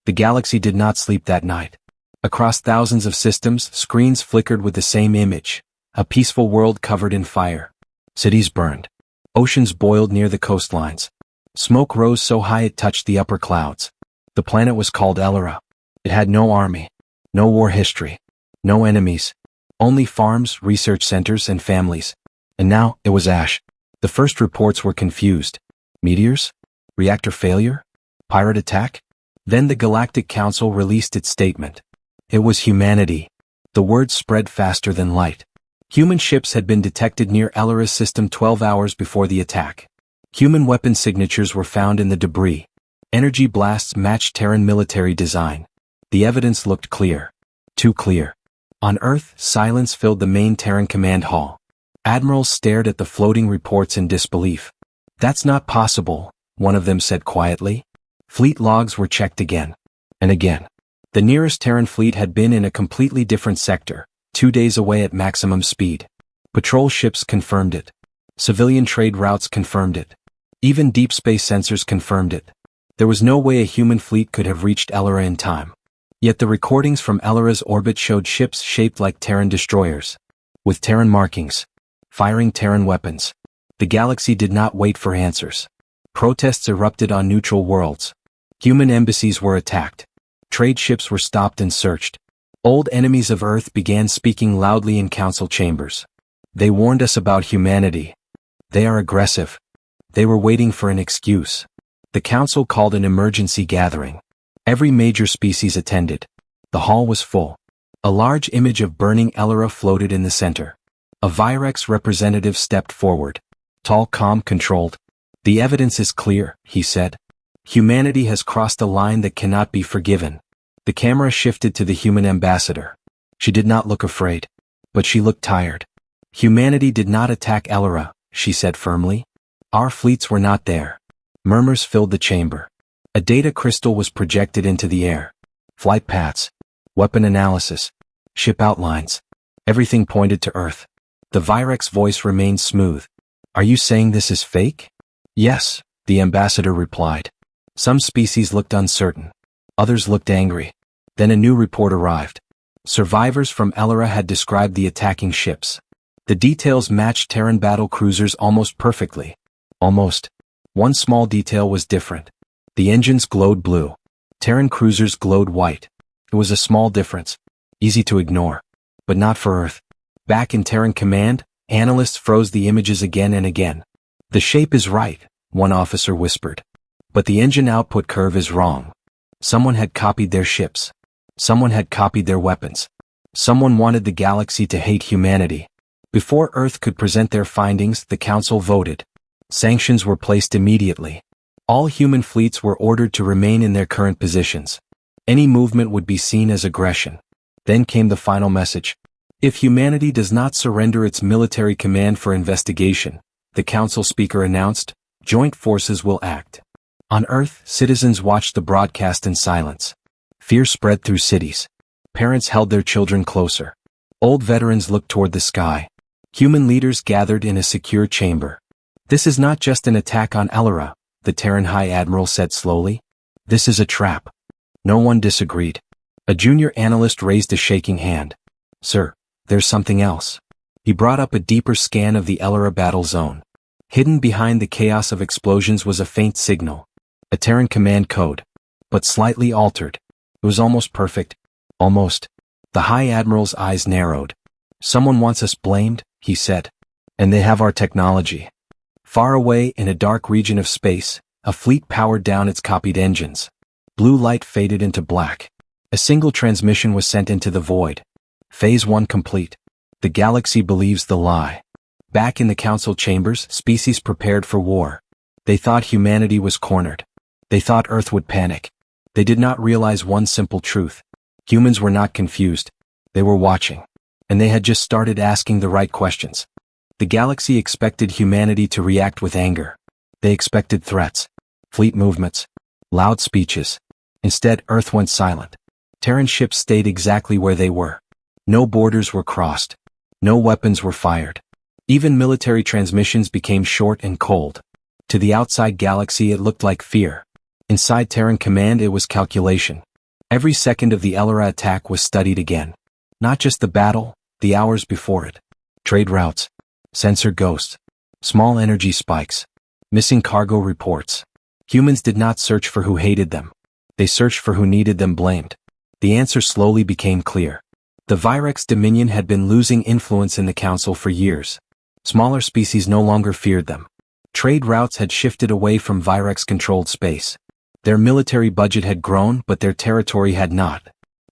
The galaxy did not sleep that night. Across thousands of systems, screens flickered with the same image. A peaceful world covered in fire. Cities burned. Oceans boiled near the coastlines. Smoke rose so high it touched the upper clouds. The planet was called Elera. It had no army, no war history, no enemies, only farms, research centers, and families. And now, it was ash. The first reports were confused. Meteors? Reactor failure? Pirate attack? Then the Galactic Council released its statement. It was humanity. The word spread faster than light. Human ships had been detected near Elera's system 12 hours before the attack. Human weapon signatures were found in the debris. Energy blasts matched Terran military design. The evidence looked clear. Too clear. On Earth, silence filled the main Terran command hall. Admirals stared at the floating reports in disbelief. "That's not possible," one of them said quietly. Fleet logs were checked again. And again. The nearest Terran fleet had been in a completely different sector, 2 days away at maximum speed. Patrol ships confirmed it. Civilian trade routes confirmed it. Even deep space sensors confirmed it. There was no way a human fleet could have reached Elera in time. Yet the recordings from Elera's orbit showed ships shaped like Terran destroyers, with Terran markings, firing Terran weapons. The galaxy did not wait for answers. Protests erupted on neutral worlds. Human embassies were attacked. Trade ships were stopped and searched. Old enemies of Earth began speaking loudly in council chambers. They warned us about humanity. They are aggressive. They were waiting for an excuse. The council called an emergency gathering. Every major species attended. The hall was full. A large image of burning Elera floated in the center. A Virex representative stepped forward. Tall, calm, controlled. "The evidence is clear," he said. "Humanity has crossed a line that cannot be forgiven." The camera shifted to the human ambassador. She did not look afraid. But she looked tired. "Humanity did not attack Elera," she said firmly. "Our fleets were not there." Murmurs filled the chamber. A data crystal was projected into the air. Flight paths. Weapon analysis. Ship outlines. Everything pointed to Earth. The Virex voice remained smooth. "Are you saying this is fake?" "Yes," the ambassador replied. Some species looked uncertain. Others looked angry. Then a new report arrived. Survivors from Elera had described the attacking ships. The details matched Terran battle cruisers almost perfectly. Almost. One small detail was different. The engines glowed blue. Terran cruisers glowed white. It was a small difference. Easy to ignore. But not for Earth. Back in Terran command, analysts froze the images again and again. "The shape is right," one officer whispered. "But the engine output curve is wrong." Someone had copied their ships. Someone had copied their weapons. Someone wanted the galaxy to hate humanity. Before Earth could present their findings, the Council voted. Sanctions were placed immediately. All human fleets were ordered to remain in their current positions. Any movement would be seen as aggression. Then came the final message. If humanity does not surrender its military command for investigation, the Council speaker announced, joint forces will act. On Earth, citizens watched the broadcast in silence. Fear spread through cities. Parents held their children closer. Old veterans looked toward the sky. Human leaders gathered in a secure chamber. "This is not just an attack on Elera," the Terran High Admiral said slowly. "This is a trap." No one disagreed. A junior analyst raised a shaking hand. "Sir, there's something else." He brought up a deeper scan of the Elera battle zone. Hidden behind the chaos of explosions was a faint signal. A Terran command code. But slightly altered. It was almost perfect. Almost. The High Admiral's eyes narrowed. "Someone wants us blamed," he said. "And they have our technology." Far away in a dark region of space, a fleet powered down its copied engines. Blue light faded into black. A single transmission was sent into the void. Phase 1 complete. The galaxy believes the lie. Back in the council chambers, species prepared for war. They thought humanity was cornered. They thought Earth would panic. They did not realize one simple truth. Humans were not confused. They were watching. And they had just started asking the right questions. The galaxy expected humanity to react with anger. They expected threats, fleet movements, loud speeches. Instead, Earth went silent. Terran ships stayed exactly where they were. No borders were crossed. No weapons were fired. Even military transmissions became short and cold. To the outside galaxy it looked like fear. Inside Terran command it was calculation. Every second of the Elera attack was studied again. Not just the battle, the hours before it. Trade routes. Sensor ghosts. Small energy spikes. Missing cargo reports. Humans did not search for who hated them. They searched for who needed them blamed. The answer slowly became clear. The Virex Dominion had been losing influence in the Council for years. Smaller species no longer feared them. Trade routes had shifted away from Virex-controlled space. Their military budget had grown, but their territory had not.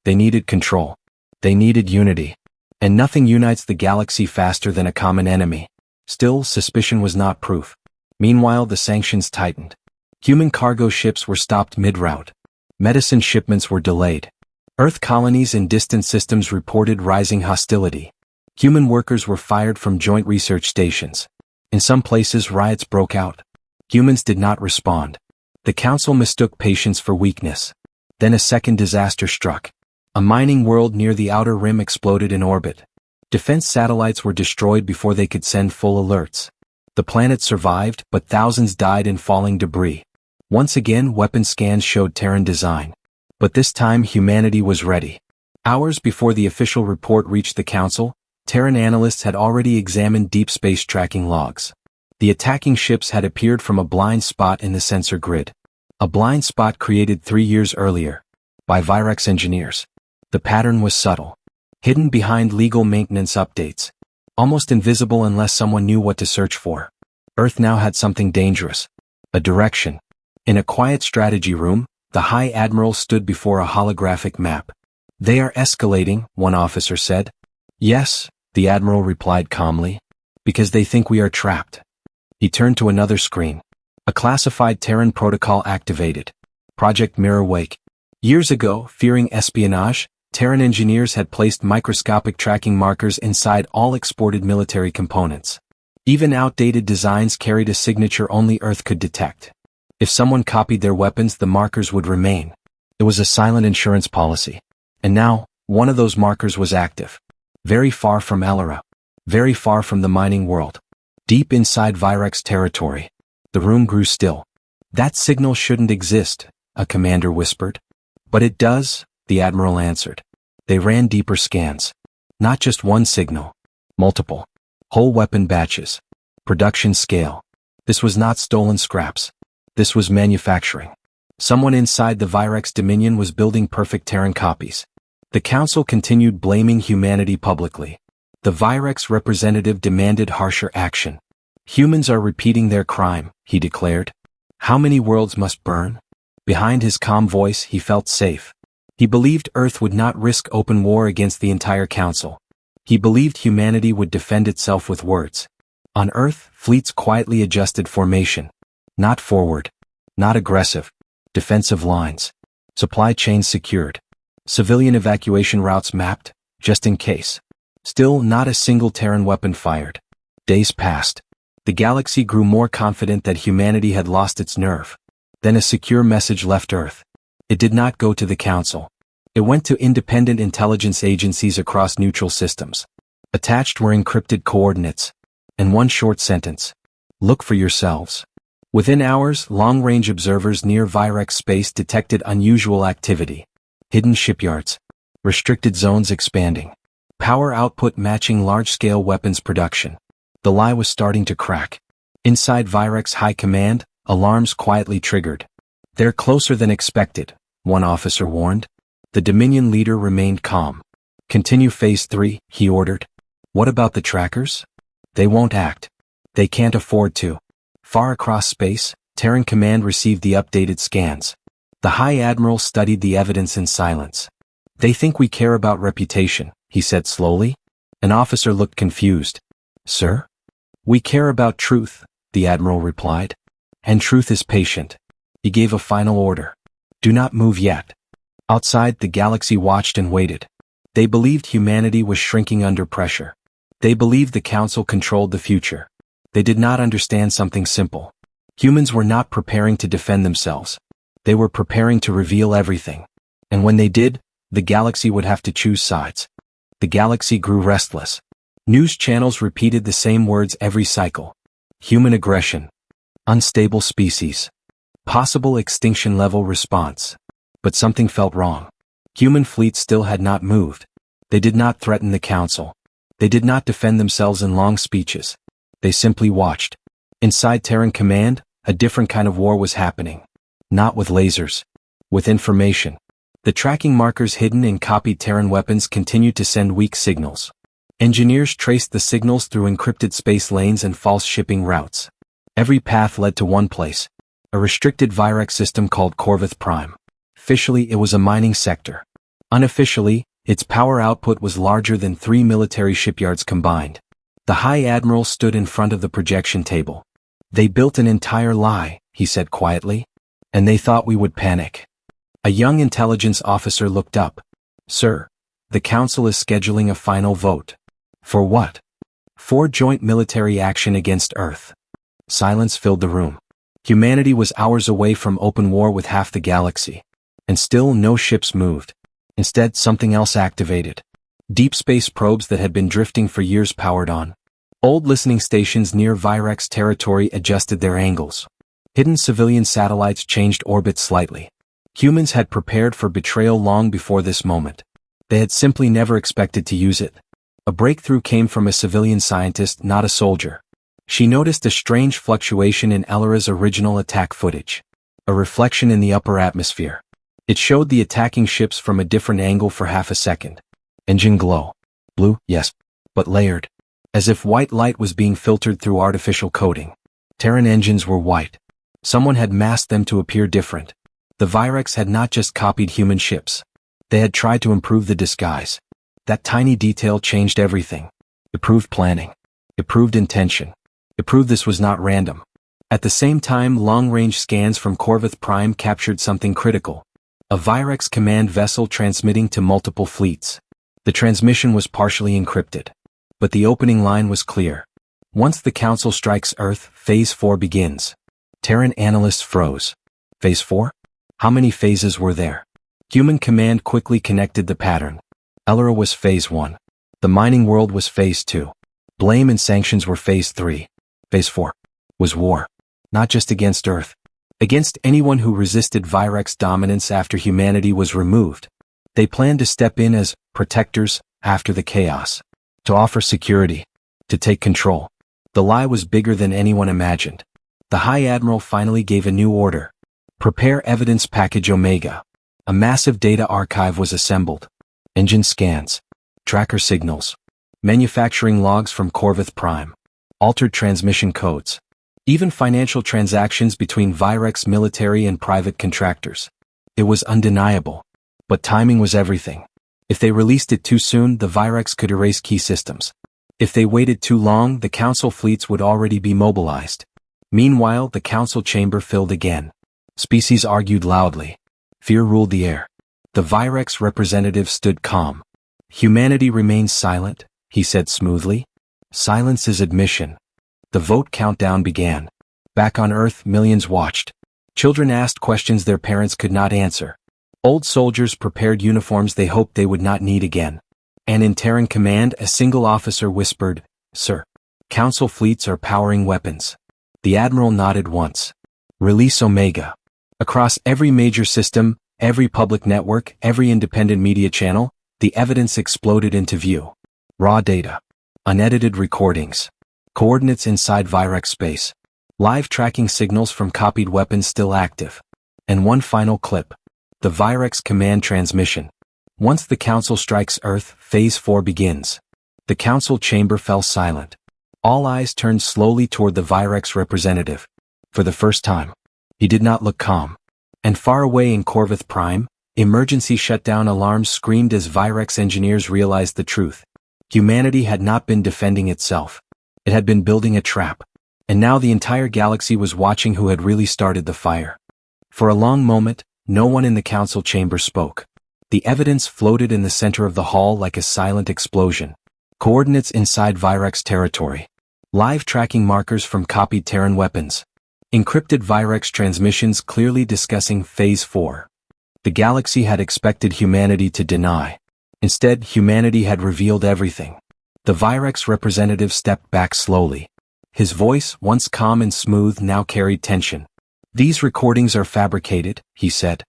They needed control. They needed unity. And nothing unites the galaxy faster than a common enemy. Still, suspicion was not proof. Meanwhile, the sanctions tightened. Human cargo ships were stopped mid-route. Medicine shipments were delayed. Earth colonies in distant systems reported rising hostility. Human workers were fired from joint research stations. In some places, riots broke out. Humans did not respond. The Council mistook patience for weakness. Then a second disaster struck. A mining world near the outer rim exploded in orbit. Defense satellites were destroyed before they could send full alerts. The planet survived, but thousands died in falling debris. Once again, weapon scans showed Terran design. But this time, humanity was ready. Hours before the official report reached the Council, Terran analysts had already examined deep space tracking logs. The attacking ships had appeared from a blind spot in the sensor grid. A blind spot created 3 years earlier. By Virex engineers. The pattern was subtle. Hidden behind legal maintenance updates. Almost invisible unless someone knew what to search for. Earth now had something dangerous. A direction. In a quiet strategy room, the High Admiral stood before a holographic map. "They are escalating," one officer said. "Yes," the Admiral replied calmly. "Because they think we are trapped." He turned to another screen. A classified Terran protocol activated. Project Mirror Wake. Years ago, fearing espionage, Terran engineers had placed microscopic tracking markers inside all exported military components. Even outdated designs carried a signature only Earth could detect. If someone copied their weapons, the markers would remain. It was a silent insurance policy. And now, one of those markers was active. Very far from Elera. Very far from the mining world. Deep inside Virex territory. The room grew still. "That signal shouldn't exist," a commander whispered. "But it does," the Admiral answered. They ran deeper scans. Not just one signal. Multiple. Whole weapon batches. Production scale. This was not stolen scraps. This was manufacturing. Someone inside the Virex Dominion was building perfect Terran copies. The Council continued blaming humanity publicly. The Virex representative demanded harsher action. "Humans are repeating their crime," he declared. "How many worlds must burn?" Behind his calm voice, he felt safe. He believed Earth would not risk open war against the entire Council. He believed humanity would defend itself with words. On Earth, fleets quietly adjusted formation. Not forward. Not aggressive. Defensive lines. Supply chains secured. Civilian evacuation routes mapped, just in case. Still, not a single Terran weapon fired. Days passed. The galaxy grew more confident that humanity had lost its nerve. Then a secure message left Earth. It did not go to the Council. It went to independent intelligence agencies across neutral systems. Attached were encrypted coordinates. And one short sentence. "Look for yourselves." Within hours, long-range observers near Virex space detected unusual activity. Hidden shipyards. Restricted zones expanding. Power output matching large-scale weapons production. The lie was starting to crack. Inside Virex High Command, alarms quietly triggered. "They're closer than expected," one officer warned. The Dominion leader remained calm. "Continue Phase 3, he ordered. "What about the trackers?" "They won't act. They can't afford to." Far across space, Terran Command received the updated scans. The High Admiral studied the evidence in silence. "They think we care about reputation," he said slowly. An officer looked confused. "Sir?" "We care about truth," the Admiral replied. "And truth is patient." He gave a final order. "Do not move yet." Outside, the galaxy watched and waited. They believed humanity was shrinking under pressure. They believed the Council controlled the future. They did not understand something simple. Humans were not preparing to defend themselves. They were preparing to reveal everything. And when they did, the galaxy would have to choose sides. The galaxy grew restless. News channels repeated the same words every cycle. Human aggression. Unstable species. Possible extinction level response. But something felt wrong. Human fleets still had not moved. They did not threaten the Council. They did not defend themselves in long speeches. They simply watched. Inside Terran Command, a different kind of war was happening. Not with lasers. With information. The tracking markers hidden in copied Terran weapons continued to send weak signals. Engineers traced the signals through encrypted space lanes and false shipping routes. Every path led to one place. A restricted Virex system called Corvith Prime. Officially, it was a mining sector. Unofficially, its power output was larger than 3 military shipyards combined. The High Admiral stood in front of the projection table. They built an entire lie, he said quietly. And they thought we would panic. A young intelligence officer looked up. Sir, the Council is scheduling a final vote. For what? For joint military action against Earth. Silence filled the room. Humanity was hours away from open war with half the galaxy. And still no ships moved. Instead, something else activated. Deep space probes that had been drifting for years powered on. Old listening stations near Virex territory adjusted their angles. Hidden civilian satellites changed orbit slightly. Humans had prepared for betrayal long before this moment. They had simply never expected to use it. A breakthrough came from a civilian scientist, not a soldier. She noticed a strange fluctuation in Elara's original attack footage. A reflection in the upper atmosphere. It showed the attacking ships from a different angle for half a second. Engine glow. Blue, yes, but layered. As if white light was being filtered through artificial coating. Terran engines were white. Someone had masked them to appear different. The Virex had not just copied human ships. They had tried to improve the disguise. That tiny detail changed everything. It proved planning. It proved intention. It proved this was not random. At the same time, long-range scans from Corvith Prime captured something critical. A Virex command vessel transmitting to multiple fleets. The transmission was partially encrypted. But the opening line was clear. Once the Council strikes Earth, Phase 4 begins. Terran analysts froze. Phase 4? How many phases were there? Human command quickly connected the pattern. Elara was Phase 1. The mining world was Phase 2. Blame and sanctions were Phase 3. Phase 4 was war. Not just against Earth. Against anyone who resisted Virex dominance after humanity was removed. They planned to step in as protectors after the chaos. To offer security. To take control. The lie was bigger than anyone imagined. The High Admiral finally gave a new order. Prepare Evidence Package Omega. A massive data archive was assembled. Engine scans. Tracker signals. Manufacturing logs from Corvith Prime. Altered transmission codes. Even financial transactions between Virex military and private contractors. It was undeniable. But timing was everything. If they released it too soon, the Virex could erase key systems. If they waited too long, the Council fleets would already be mobilized. Meanwhile, the Council chamber filled again. Species argued loudly. Fear ruled the air. The Virex representative stood calm. Humanity remains silent, he said smoothly. Silence is admission. The vote countdown began. Back on Earth, millions watched. Children asked questions their parents could not answer. Old soldiers prepared uniforms they hoped they would not need again. And in Terran Command, a single officer whispered, "Sir, Council fleets are powering weapons." The Admiral nodded once. Release Omega. Across every major system, every public network, every independent media channel, the evidence exploded into view. Raw data. Unedited recordings. Coordinates inside Virex space. Live tracking signals from copied weapons still active. And one final clip. The Virex command transmission. Once the Council strikes Earth, Phase 4 begins. The Council chamber fell silent. All eyes turned slowly toward the Virex representative. For the first time. He did not look calm. And far away in Corvith Prime, emergency shutdown alarms screamed as Virex engineers realized the truth. Humanity had not been defending itself. It had been building a trap. And now the entire galaxy was watching who had really started the fire. For a long moment, no one in the Council chamber spoke. The evidence floated in the center of the hall like a silent explosion. Coordinates inside Virex territory. Live tracking markers from copied Terran weapons. Encrypted Virex transmissions clearly discussing Phase 4. The galaxy had expected humanity to deny. Instead, humanity had revealed everything. The Virex representative stepped back slowly. His voice, once calm and smooth, now carried tension. "These recordings are fabricated," he said.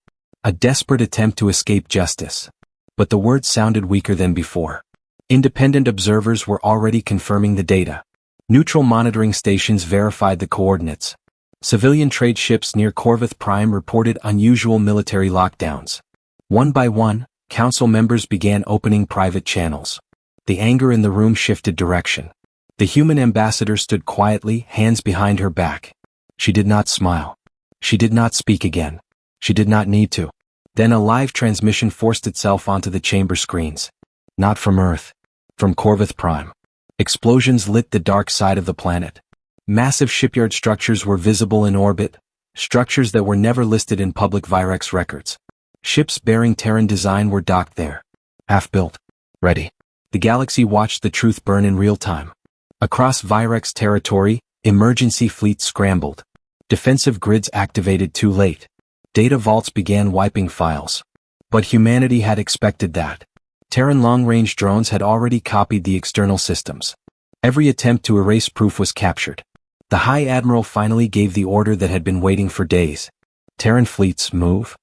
"A desperate attempt to escape justice. But the words sounded weaker than before. Independent observers were already confirming the data. Neutral monitoring stations verified the coordinates. Civilian trade ships near Corvus Prime reported unusual military lockdowns. One by one, council members began opening private channels. The anger in the room shifted direction. The human ambassador stood quietly, hands behind her back. She did not smile. She did not speak again. She did not need to. Then a live transmission forced itself onto the chamber screens. Not from Earth. From Corvus Prime. Explosions lit the dark side of the planet. Massive shipyard structures were visible in orbit, structures that were never listed in public Virex records. Ships bearing Terran design were docked there. Half-built. Ready. The galaxy watched the truth burn in real time. Across Virex territory, emergency fleets scrambled. Defensive grids activated too late. Data vaults began wiping files. But humanity had expected that. Terran long-range drones had already copied the external systems. Every attempt to erase proof was captured. The High Admiral finally gave the order that had been waiting for days. Terran fleets, move.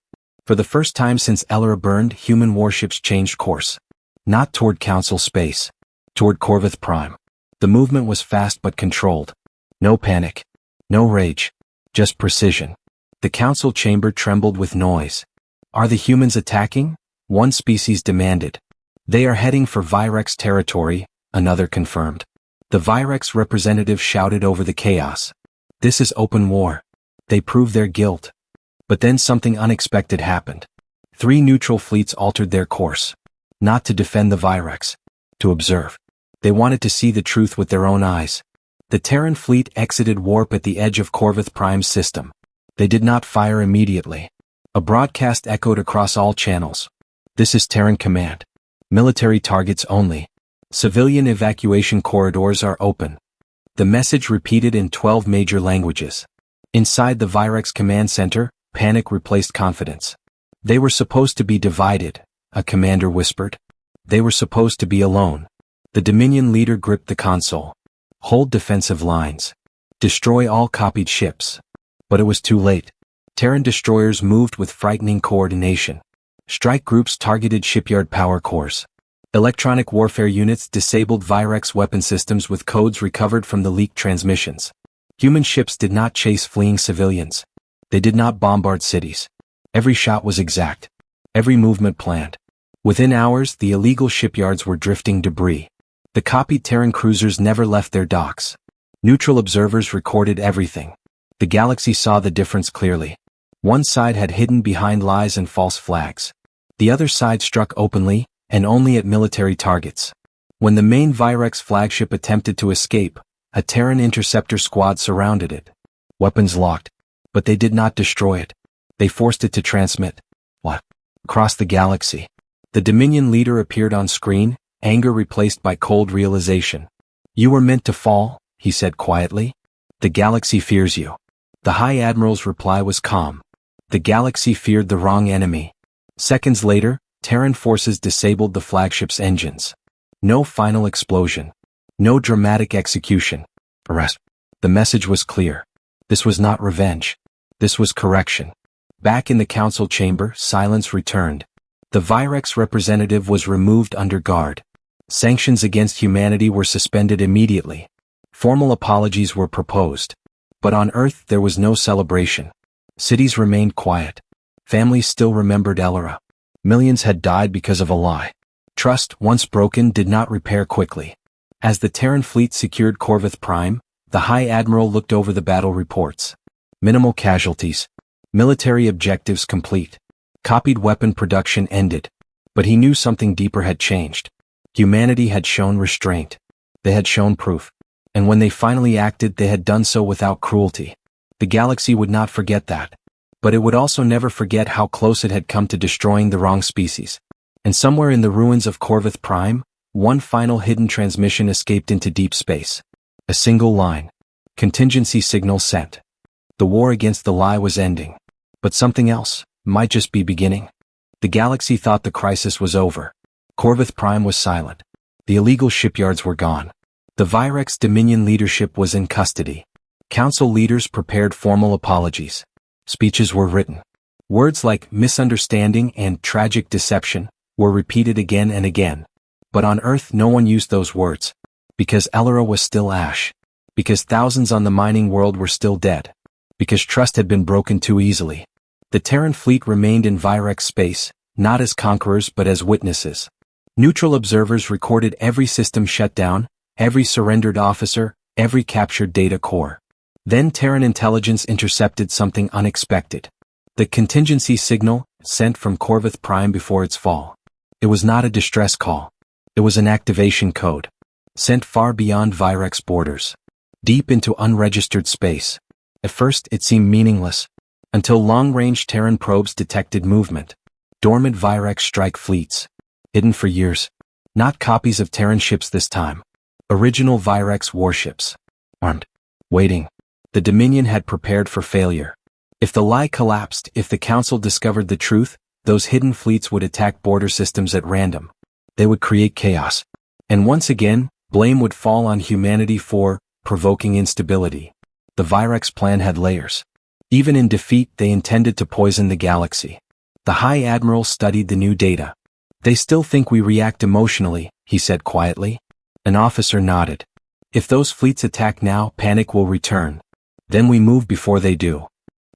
For the first time since Elra burned, human warships changed course. Not toward Council space. Toward Corvus Prime. The movement was fast but controlled. No panic. No rage. Just precision. The Council chamber trembled with noise. Are the humans attacking? One species demanded. They are heading for Virex territory, another confirmed. The Virex representative shouted over the chaos. This is open war. They prove their guilt. But then something unexpected happened. 3 neutral fleets altered their course. Not to defend the Virex. To observe. They wanted to see the truth with their own eyes. The Terran fleet exited warp at the edge of Corvus Prime's system. They did not fire immediately. A broadcast echoed across all channels. This is Terran command. Military targets only. Civilian evacuation corridors are open. The message repeated in 12 major languages. Inside the Virex command center, panic replaced confidence. They were supposed to be divided, a commander whispered. They were supposed to be alone. The Dominion leader gripped the console. Hold defensive lines. Destroy all copied ships. But it was too late. Terran destroyers moved with frightening coordination. Strike groups targeted shipyard power cores. Electronic warfare units disabled Virex weapon systems with codes recovered from the leaked transmissions. Human ships did not chase fleeing civilians. They did not bombard cities. Every shot was exact. Every movement planned. Within hours, the illegal shipyards were drifting debris. The copied Terran cruisers never left their docks. Neutral observers recorded everything. The galaxy saw the difference clearly. One side had hidden behind lies and false flags. The other side struck openly, and only at military targets. When the main Virex flagship attempted to escape, a Terran interceptor squad surrounded it. Weapons locked. But they did not destroy it. They forced it to transmit. What? Across the galaxy. The Dominion leader appeared on screen, anger replaced by cold realization. You were meant to fall, he said quietly. The galaxy fears you. The High Admiral's reply was calm. The galaxy feared the wrong enemy. Seconds later, Terran forces disabled the flagship's engines. No final explosion. No dramatic execution. Arrest. The message was clear. This was not revenge. This was correction. Back in the council chamber, silence returned. The Virex representative was removed under guard. Sanctions against humanity were suspended immediately. Formal apologies were proposed. But on Earth there was no celebration. Cities remained quiet. Families still remembered Elra. Millions had died because of a lie. Trust, once broken, did not repair quickly. As the Terran fleet secured Corvus Prime, the High Admiral looked over the battle reports. Minimal casualties. Military objectives complete. Copied weapon production ended. But he knew something deeper had changed. Humanity had shown restraint. They had shown proof. And when they finally acted, they had done so without cruelty. The galaxy would not forget that. But it would also never forget how close it had come to destroying the wrong species. And somewhere in the ruins of Corvus Prime, one final hidden transmission escaped into deep space. A single line. Contingency signal sent. The war against the lie was ending. But something else might just be beginning. The galaxy thought the crisis was over. Corvus Prime was silent. The illegal shipyards were gone. The Virex Dominion leadership was in custody. Council leaders prepared formal apologies. Speeches were written. Words like misunderstanding and tragic deception were repeated again and again. But on Earth no one used those words. Because Elora was still ash. Because thousands on the mining world were still dead. Because trust had been broken too easily. The Terran fleet remained in Virex space, not as conquerors but as witnesses. Neutral observers recorded every system shut down, every surrendered officer, every captured data core. Then Terran intelligence intercepted something unexpected. The contingency signal, sent from Corvus Prime before its fall. It was not a distress call. It was an activation code. Sent far beyond Virex borders. Deep into unregistered space. At first it seemed meaningless. Until long-range Terran probes detected movement. Dormant Virex strike fleets. Hidden for years. Not copies of Terran ships this time. Original Virex warships. Armed. Waiting. The Dominion had prepared for failure. If the lie collapsed, if the Council discovered the truth, those hidden fleets would attack border systems at random. They would create chaos. And once again, blame would fall on humanity for provoking instability. The Virex plan had layers. Even in defeat they intended to poison the galaxy. The High Admiral studied the new data. They still think we react emotionally, he said quietly. An officer nodded. If those fleets attack now, panic will return. Then we move before they do.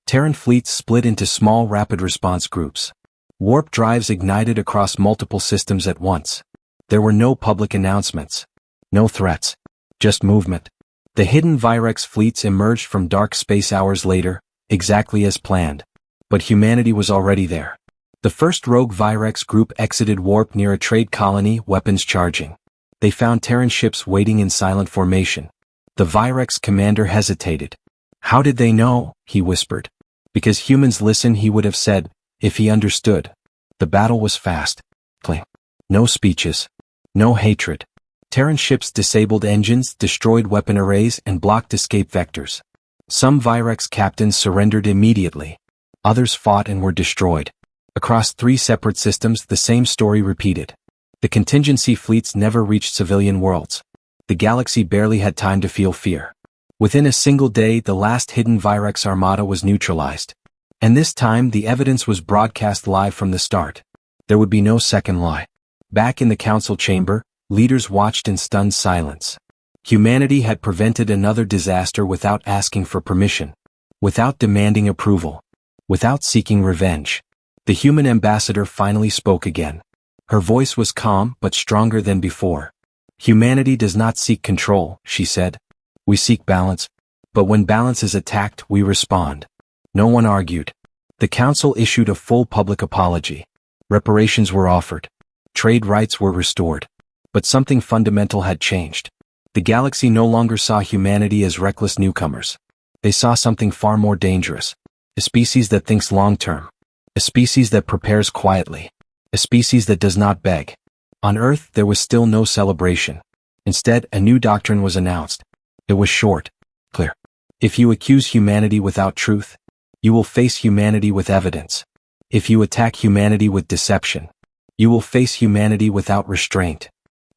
Terran fleets split into small rapid response groups. Warp drives ignited across multiple systems at once. There were no public announcements. No threats. Just movement. The hidden Virex fleets emerged from dark space hours later, exactly as planned. But humanity was already there. The first rogue Virex group exited warp near a trade colony, weapons charging. They found Terran ships waiting in silent formation. The Virex commander hesitated. How did they know? He whispered. Because humans listen, he would have said, if he understood. The battle was fast. Cling. No speeches. No hatred. Terran ships disabled engines, destroyed weapon arrays, and blocked escape vectors. Some Virex captains surrendered immediately. Others fought and were destroyed. Across 3 separate systems, the same story repeated. The contingency fleets never reached civilian worlds. The galaxy barely had time to feel fear. Within a single day, the last hidden Virex armada was neutralized. And this time, the evidence was broadcast live from the start. There would be no second lie. Back in the council chamber, leaders watched in stunned silence. Humanity had prevented another disaster without asking for permission. Without demanding approval. Without seeking revenge. The human ambassador finally spoke again. Her voice was calm but stronger than before. Humanity does not seek control, she said. We seek balance. But when balance is attacked, we respond. No one argued. The council issued a full public apology. Reparations were offered. Trade rights were restored. But something fundamental had changed. The galaxy no longer saw humanity as reckless newcomers. They saw something far more dangerous. A species that thinks long-term. A species that prepares quietly. A species that does not beg. On Earth, there was still no celebration. Instead, a new doctrine was announced. It was short, clear. If you accuse humanity without truth, you will face humanity with evidence. If you attack humanity with deception, you will face humanity without restraint.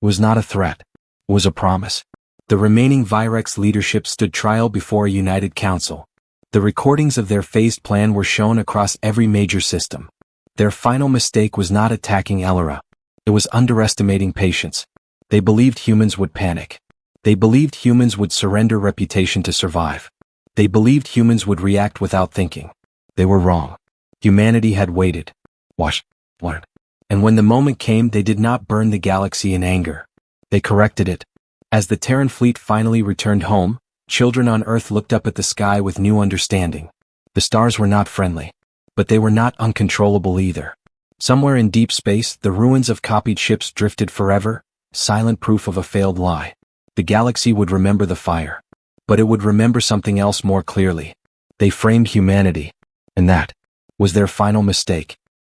It was not a threat. It was a promise. The remaining Virex leadership stood trial before a united council. The recordings of their phased plan were shown across every major system. Their final mistake was not attacking Elora. It was underestimating patience. They believed humans would panic. They believed humans would surrender reputation to survive. They believed humans would react without thinking. They were wrong. Humanity had waited. Learned. And when the moment came, they did not burn the galaxy in anger. They corrected it. As the Terran fleet finally returned home, children on Earth looked up at the sky with new understanding. The stars were not friendly. But they were not uncontrollable either. Somewhere in deep space, the ruins of copied ships drifted forever, silent proof of a failed lie. The galaxy would remember the fire. But it would remember something else more clearly. They framed humanity. And that was their final mistake.